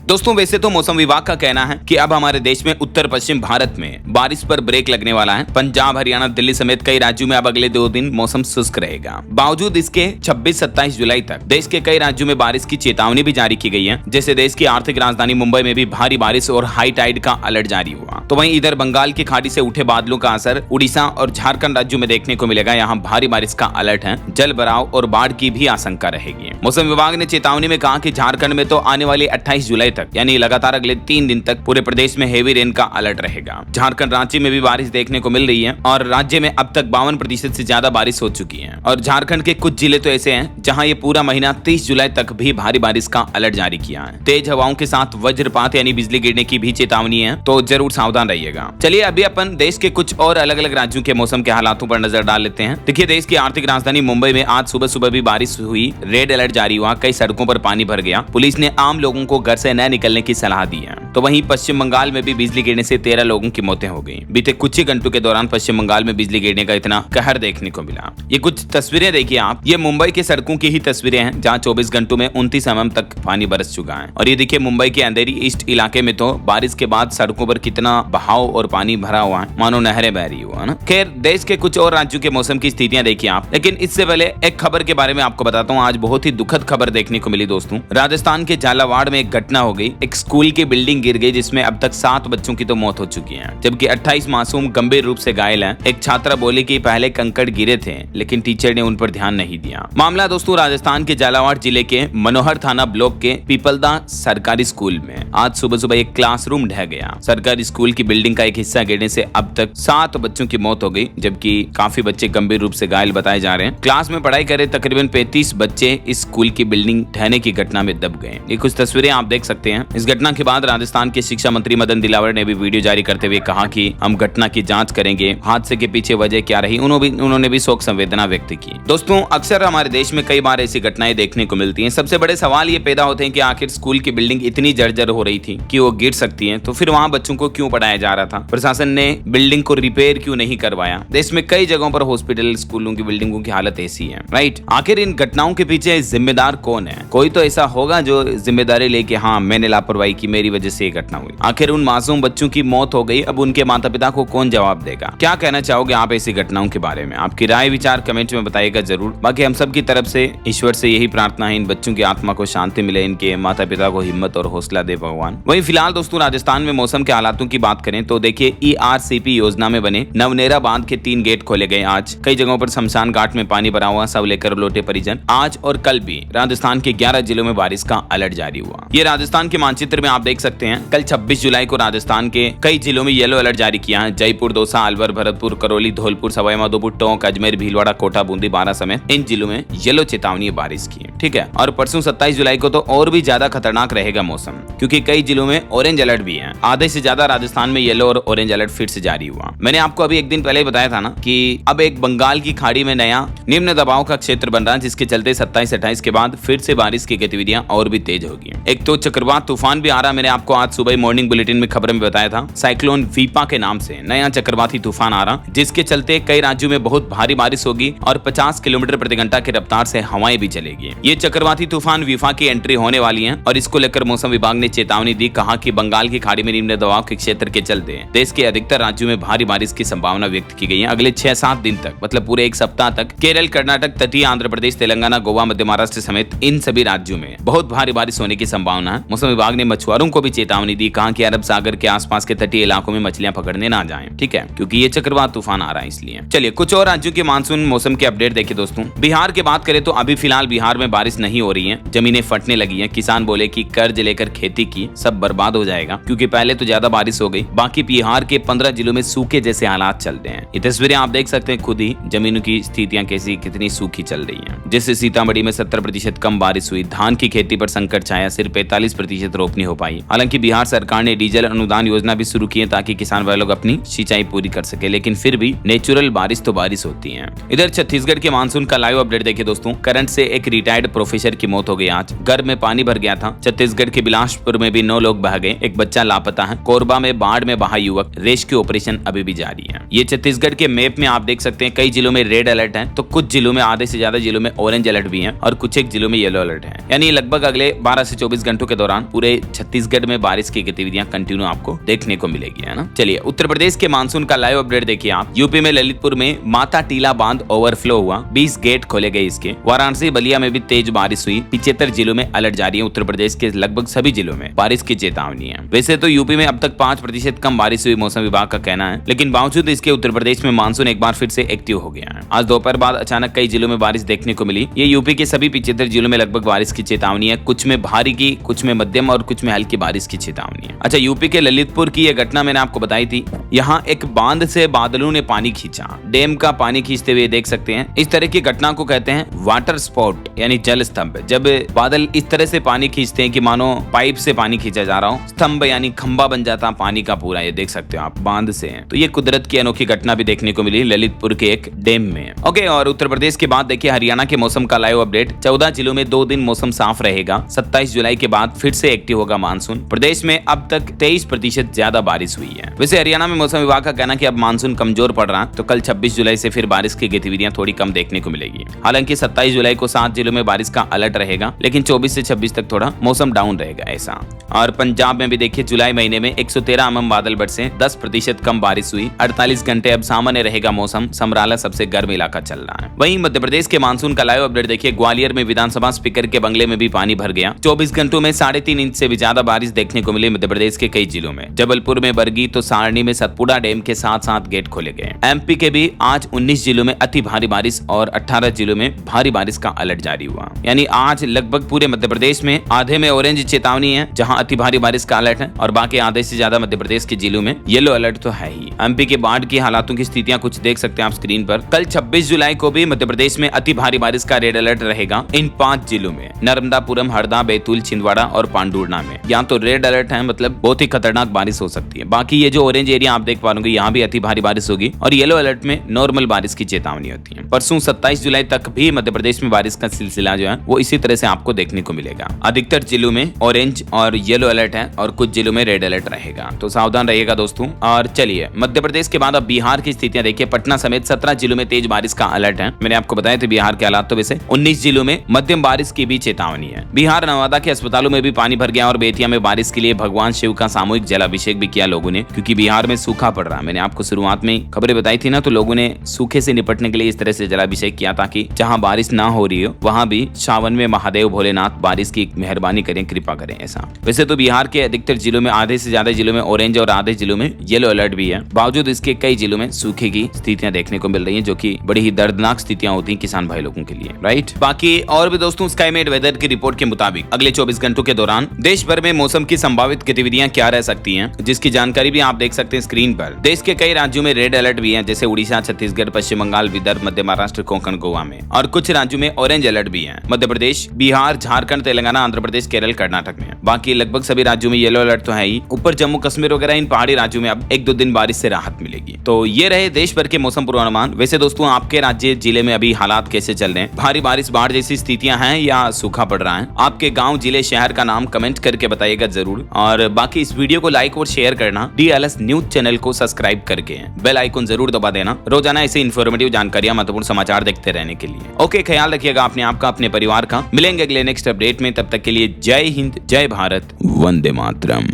दोस्तों वैसे तो मौसम विभाग का कहना है कि अब हमारे देश में उत्तर पश्चिम भारत में बारिश पर ब्रेक लगने वाला है। पंजाब, हरियाणा, दिल्ली समेत कई राज्यों में अब अगले 2 दिन मौसम शुष्क रहेगा। बावजूद इसके 26-27 जुलाई तक देश के कई राज्यों में बारिश की चेतावनी भी जारी की गई है। जैसे देश की आर्थिक राजधानी मुंबई में भी भारी बारिश और हाई टाइड का अलर्ट जारी हुआ। तो वहीं इधर बंगाल की खाड़ी से उठे बादलों का असर उड़ीसा और झारखंड राज्यों में देखने को मिलेगा। यहाँ भारी बारिश का अलर्ट है, जल भराव और बाढ़ की भी आशंका रहेगी। मौसम विभाग ने चेतावनी में कहा कि झारखंड में तो आने वाली 28 जुलाई तक यानी लगातार अगले 3 दिन तक पूरे प्रदेश में हेवी रेन का अलर्ट रहेगा। झारखंड, रांची में भी बारिश देखने को मिल रही है और राज्य में अब तक 52% से ज्यादा बारिश हो चुकी है। और झारखंड के कुछ जिले तो ऐसे हैं जहां ये पूरा महीना 30 जुलाई तक भी भारी बारिश का अलर्ट जारी किया है। तेज हवाओं के साथ वज्रपात यानी बिजली गिरने की भी चेतावनी है, तो जरूर सावधान रहिएगा। चलिए अभी अपन देश के कुछ और अलग अलग राज्यों के मौसम के हालातों पर नजर डाल लेते हैं। देखिए, देश की आर्थिक राजधानी मुंबई में आज सुबह सुबह भी बारिश हुई, रेड अलर्ट जारी हुआ, कई सड़कों पर पानी भर गया। पुलिस ने आम लोगों को घर से न निकलने की सलाह दी है। तो वहीं पश्चिम बंगाल में भी बिजली गिरने से 13 लोगों की मौतें हो गई। बीते कुछ ही घंटों के दौरान पश्चिम बंगाल में बिजली गिरने का इतना कहर देखने को मिला। ये कुछ तस्वीरें देखिए आप, ये मुंबई के सड़कों की ही तस्वीरें हैं जहां 24 घंटों में 29 mm तक पानी बरस चुका है। और ये देखिए मुंबई के अंधेरी ईस्ट इलाके में तो बारिश के बाद सड़कों पर कितना बहाव और पानी भरा हुआ है, मानो नहरें बह रही हो, है ना। खैर, देश के कुछ और राज्यों के मौसम की स्थितियां देखिए आप, लेकिन इससे पहले एक खबर के बारे में आपको बताता हूँ। आज बहुत ही दुखद खबर देखने को मिली दोस्तों। राजस्थान के झालावाड़ में एक घटना हो गई। एक स्कूल की बिल्डिंग गिर गई जिसमें अब तक 7 बच्चों की तो मौत हो चुकी है, जबकि 28 मासूम गंभीर रूप से घायल हैं। एक छात्रा बोली कि पहले कंकड़ गिरे थे लेकिन टीचर ने उन पर ध्यान नहीं दिया। मामला दोस्तों राजस्थान के झालावाड़ जिले के मनोहर थाना ब्लॉक के पीपलदा सरकारी स्कूल में आज सुबह सुबह एक क्लासरूम ढह गया। सरकारी स्कूल की बिल्डिंग का एक हिस्सा गिरने से अब तक 7 बच्चों की मौत हो गई, जबकि काफी बच्चे गंभीर रूप से घायल बताए जा रहे हैं। क्लास में पढ़ाई करे तकरीबन 35 बच्चे इस स्कूल की बिल्डिंग ढहने की घटना में दब गए। ये कुछ तस्वीरें आप देख सकते हैं। इस घटना के बाद राजस्थान के शिक्षा मंत्री मदन दिलावर ने भी वीडियो जारी करते हुए कहा कि हम घटना की जांच करेंगे, हादसे के पीछे वजह क्या रही उन्होंने भी शोक संवेदना व्यक्त की। दोस्तों अक्सर हमारे देश में कई बार ऐसी घटनाएं देखने को मिलती हैं। सबसे बड़े सवाल ये पैदा होते हैं कि आखिर स्कूल की बिल्डिंग इतनी जर्जर हो रही थी कि वो गिर सकती है, तो फिर वहाँ बच्चों को क्यों पढ़ाया जा रहा था? प्रशासन ने बिल्डिंग को रिपेयर क्यों नहीं करवाया? देश में कई जगहों पर हॉस्पिटल, स्कूलों की बिल्डिंगों की हालत ऐसी है, राइट। आखिर इन घटनाओं के पीछे जिम्मेदार कौन है? कोई तो ऐसा होगा जो जिम्मेदारी लेके हाँ मैंने लापरवाही की, मेरी वजह से ये घटना हुई। आखिर उन मासूम बच्चों की मौत हो गई, अब उनके माता पिता को कौन जवाब देगा? क्या कहना चाहोगे आप ऐसी घटनाओं के बारे में? आपकी राय विचार कमेंट में बताइएगा जरूर। बाकी हम सब की तरफ से ईश्वर से यही प्रार्थना है, इन बच्चों की आत्मा को शांति मिले, इनके माता पिता को हिम्मत और हौसला दे भगवान। वहीं फिलहाल दोस्तों राजस्थान में मौसम के हालातों की बात करें तो देखिए ERCP योजना में बने नवनेरा बांध के 3 गेट खोले गए। आज कई जगहों पर शमशान घाट में पानी भरा हुआ, सब लेकर लौटे परिजन। आज और कल भी राजस्थान के 11 जिलों में बारिश का अलर्ट जारी हुआ। ये राजस्थान के मानचित्र में आप देख सकते हैं। कल 26 जुलाई को राजस्थान के कई जिलों में येलो अलर्ट जारी किया है। जयपुर, दौसा, अलवर, भरतपुर, करौली, धौलपुर, सवाई माधोपुर, टोंक, अजमेर, भीलवाड़ा, कोटा, बूंदी, बारां समेत इन जिलों में येलो चेतावनी बारिश की है, ठीक है। और परसों 27 जुलाई को तो और भी ज्यादा खतरनाक रहेगा मौसम, क्योंकि कई जिलों में ऑरेंज अलर्ट भी है। आधे से ज्यादा राजस्थान में येलो और ऑरेंज अलर्ट फिर से जारी हुआ। मैंने आपको अभी एक दिन पहले बताया था ना कि अब एक बंगाल की खाड़ी में नया निम्न दबाव का क्षेत्र बन रहा है, जिसके चलते 27-28 के बाद फिर से बारिश की गतिविधियां और भी तेज होगी। एक तो चक्रवात तूफान भी आ रहा। मैंने आपको आज सुबह मॉर्निंग बुलेटिन में खबर में बताया था, साइक्लोन वीपा के नाम से नया चक्रवाती तूफान आ रहा, जिसके चलते कई राज्यों में बहुत भारी बारिश होगी और 50 किलोमीटर प्रति घंटा की रफ्तार से हवाएं भी चलेगी। ये चक्रवाती तूफान वीफा की एंट्री होने वाली है और इसको लेकर मौसम विभाग ने चेतावनी दी। कहा कि बंगाल की खाड़ी में निम्न दबाव के क्षेत्र के चलते देश के अधिकतर राज्यों में भारी बारिश की संभावना व्यक्त की गई है। अगले 6-7 दिन तक, मतलब पूरे एक सप्ताह तक केरल, कर्नाटक, तटीय आंध्र प्रदेश, तेलंगाना, गोवा, मध्य महाराष्ट्र समेत इन सभी राज्यों में बहुत भारी बारिश होने की संभावना है। मौसम विभाग ने मछुआरों को भी चेतावनी दी। कहा कि अरब सागर के आसपास के तटीय इलाकों में मछलियां पकड़ने ना जाएं, ठीक है, क्योंकि ये चक्रवात तूफान आ रहा है इसलिए। चलिए कुछ और राज्यों के मानसून मौसम के अपडेट देखिए दोस्तों। बिहार की बात करें तो अभी फिलहाल बिहार में बारिश नहीं हो रही है, जमीनें फटने लगी हैं। किसान बोले कि कर्ज लेकर खेती की, सब बर्बाद हो जाएगा, क्योंकि पहले तो ज्यादा बारिश हो गई। बाकी बिहार के 15 जिलों में सूखे जैसे हालात चल रहे हैं। ये तस्वीरें आप देख सकते हैं खुद ही, जमीनों की स्थितियां कैसी कितनी सूखी चल रही हैं। जैसे सीतामढ़ी में 70% कम बारिश हुई, धान की खेती पर संकट छाया, सिर्फ 45% रोपनी हो पाई। हालांकि बिहार सरकार ने डीजल अनुदान योजना भी शुरू की है ताकि किसान भाई लोग अपनी सिंचाई पूरी कर सके, लेकिन फिर भी नेचुरल बारिश तो बारिश होती है। इधर छत्तीसगढ़ के मानसून का लाइव अपडेट देखिए दोस्तों। करंट से एक रिटायर्ड प्रोफेसर की मौत हो गई आज। घर में पानी भर गया था। छत्तीसगढ़ के बिलासपुर में भी 9 लोग बह गए, एक बच्चा लापता है। कोरबा में बाढ़ में बहा युवक, रेस्क्यू ऑपरेशन अभी भी जारी है। ये छत्तीसगढ़ के मैप में आप देख सकते हैं, कई जिलों में रेड अलर्ट है, तो कुछ जिलों में, आधे से ज्यादा जिलों में ऑरेंज अलर्ट भी है और कुछ एक जिलों में येलो अलर्ट है। यानी लगभग अगले 12 से 24 घंटों के दौरान दौरान पूरे छत्तीसगढ़ में बारिश की गतिविधियां कंटिन्यू आपको देखने को मिलेगी, है ना। चलिए उत्तर प्रदेश के मानसून का लाइव अपडेट देखिए आप। यूपी में ललितपुर में माता टीला बांध ओवरफ्लो हुआ, 20 गेट खोले गए इसके। वाराणसी बलिया में भी तेज बारिश हुई। 75 जिलों में अलर्ट जारी है। उत्तर प्रदेश के लगभग सभी जिलों में बारिश की चेतावनी है। वैसे तो यूपी में अब तक 5% कम बारिश हुई, मौसम विभाग का कहना है, लेकिन बावजूद इसके उत्तर प्रदेश में मानसून एक बार फिर से एक्टिव हो गया है। आज दोपहर बाद अचानक कई जिलों में बारिश देखने को मिली। ये यूपी के सभी 75 जिलों में लगभग बारिश की चेतावनी है। कुछ में भारी की, कुछ में मध्यम और कुछ में हल्की बारिश की चेतावनी है। अच्छा, यूपी के ललितपुर की यह घटना मैंने आपको बताई थी। यहाँ एक बांध से बादलों ने पानी खींचा, डैम का पानी खींचते हुए देख सकते हैं। इस तरह की घटना को कहते हैं वाटर स्पॉट यानी जल स्तंभ। जब बादल इस तरह से पानी खींचते हैं कि मानो पाइप से पानी खींचा जा रहा हो, स्तंभ यानी खंबा बन जाता पानी का पूरा, ये देख सकते हो आप, बांध से है। तो ये कुदरत की अनोखी घटना भी देखने को मिली ललितपुर के एक डैम में। ओके, और उत्तर प्रदेश के बाद देखिए हरियाणा के मौसम का लाइव अपडेट। 14 जिलों में 2 दिन मौसम साफ रहेगा। 27 जुलाई के बाद फिर से एक्टिव होगा मानसून। प्रदेश में अब तक 23% ज्यादा बारिश हुई है। वैसे हरियाणा में मौसम विभाग का कहना कि अब मानसून कमजोर पड़ रहा है, तो कल 26 जुलाई से फिर बारिश की गतिविधियां थोड़ी कम देखने को मिलेगी। हालांकि 27 जुलाई को 7 जिलों में बारिश का अलर्ट रहेगा, लेकिन 24 से 26 तक थोड़ा मौसम डाउन रहेगा ऐसा। और पंजाब में भी देखिए जुलाई महीने में 113 mm बादल बरसे, 10% कम बारिश हुई। 48 घंटे अब सामान्य रहेगा मौसम। समराला सबसे गर्म इलाका चल रहा है। वहीं मध्य प्रदेश के मानसून का लाइव अपडेट देखिए। ग्वालियर में विधानसभा स्पीकर के बंगले में भी पानी भर गया। 24 घंटों में 3.5 इंच से भी ज्यादा बारिश देखने को मिली मध्य प्रदेश के कई जिलों में। जबलपुर में बरगी तो सारणी में सतपुड़ा डैम के साथ साथ गेट खोले गए। एमपी के भी आज 19 जिलों में अति भारी बारिश और 18 जिलों में भारी बारिश का अलर्ट जारी हुआ। यानी आज लगभग पूरे मध्य प्रदेश में आधे में ऑरेंज चेतावनी है, जहां अति भारी बारिश का अलर्ट है, और बाकी आधे से ज्यादा मध्य प्रदेश के जिलों में येलो अलर्ट तो है ही। एमपी के बाढ़ की हालातों की स्थितियां कुछ देख सकते हैं आप स्क्रीन पर। कल 26 जुलाई को भी मध्य प्रदेश में अति भारी बारिश का रेड अलर्ट रहेगा इन 5 जिलों में, नर्मदापुरम, हरदा, बैतूल, छिंदवाड़ा और पांडुर्णा में। यहाँ तो रेड अलर्ट है, मतलब बहुत ही खतरनाक बारिश हो सकती है। बाकी ये जो ऑरेंज एरिया आप देख पा रहे होंगे, यहाँ भी अति भारी बारिश होगी, और येलो अलर्ट में नॉर्मल बारिश की चेतावनी होती है। परसों 27 जुलाई तक भी मध्य प्रदेश में बारिश का सिलसिला जो है वो इसी तरह से आपको देखने को मिलेगा। अधिकतर जिलों में ऑरेंज और येलो अलर्ट है और कुछ जिलों में रेड अलर्ट रहेगा, तो सावधान रहिएगा दोस्तों। और चलिए मध्य प्रदेश के बाद अब बिहार की स्थितियां देखिए। पटना समेत 17 जिलों में तेज बारिश का अलर्ट है। मैंने आपको बताया था बिहार के हालात, तो वैसे 19 जिलों में मध्यम बारिश की भी चेतावनी है। बिहार नवादा के अस्पतालों में भी पानी भर गया और बेतिया में बारिश के लिए भगवान शिव का सामूहिक जलाभिषेक भी किया लोगों ने, क्योंकि बिहार में सूखा पड़ रहा है। मैंने आपको शुरुआत में खबरें बताई थी ना, तो लोगों ने सूखे से निपटने के लिए इस तरह से जलाभिषेक किया ताकि जहां बारिश ना हो रही हो वहां भी सावन में महादेव भोलेनाथ बारिश की मेहरबानी करें, कृपा करें ऐसा। वैसे तो बिहार के अधिकतर जिलों में आधे से ज्यादा जिलों में ऑरेंज और आधे जिलों में येलो अलर्ट भी है। बावजूद इसके कई जिलों में सूखे की स्थितियां देखने को मिल रही है, जो कि बड़ी ही दर्दनाक स्थितियां होती है किसान भाई लोगों के लिए, राइट। बाकी और भी दोस्तों स्काईमेट वेदर की रिपोर्ट के मुताबिक अगले 24 घंटों के दौरान देश भर में मौसम की संभावित गतिविधियां क्या रह सकती हैं, जिसकी जानकारी भी आप देख सकते हैं स्क्रीन पर। देश के कई राज्यों में रेड अलर्ट भी है, जैसे उड़ीसा, छत्तीसगढ़, पश्चिम बंगाल, विदर्भ, मध्य महाराष्ट्र, कोंकण, गोवा में, और कुछ राज्यों में ऑरेंज अलर्ट भी है। मध्य प्रदेश, बिहार, झारखंड, तेलंगाना, आंध्र प्रदेश, केरल, कर्नाटक में। बाकी लगभग सभी राज्यों में येलो अलर्ट तो है ही। ऊपर जम्मू कश्मीर वगैरह इन पहाड़ी राज्यों में अब 1-2 दिन बारिश से राहत मिलेगी। तो ये रहे देश भर के मौसम पूर्वानुमान। वैसे दोस्तों आपके राज्य जिले में अभी हालात कैसे चल रहे हैं? भारी बारिश, बाढ़ जैसी स्थितियां हैं या सूखा पड़ रहा है? आपके गांव, जिले, शहर का नाम कमेंट करके बताइएगा जरूर। और बाकी इस वीडियो को लाइक और शेयर करना, DLS न्यूज चैनल को सब्सक्राइब करके बेल आइकन जरूर दबा देना, रोजाना ऐसे इन्फॉर्मेटिव जानकारियां, महत्वपूर्ण समाचार देखते रहने के लिए। ओके, ख्याल रखिएगा अपने आपका, अपने परिवार का। मिलेंगे अगले नेक्स्ट अपडेट में, तब तक के लिए जय हिंद, जय भारत, वंदे मातरम।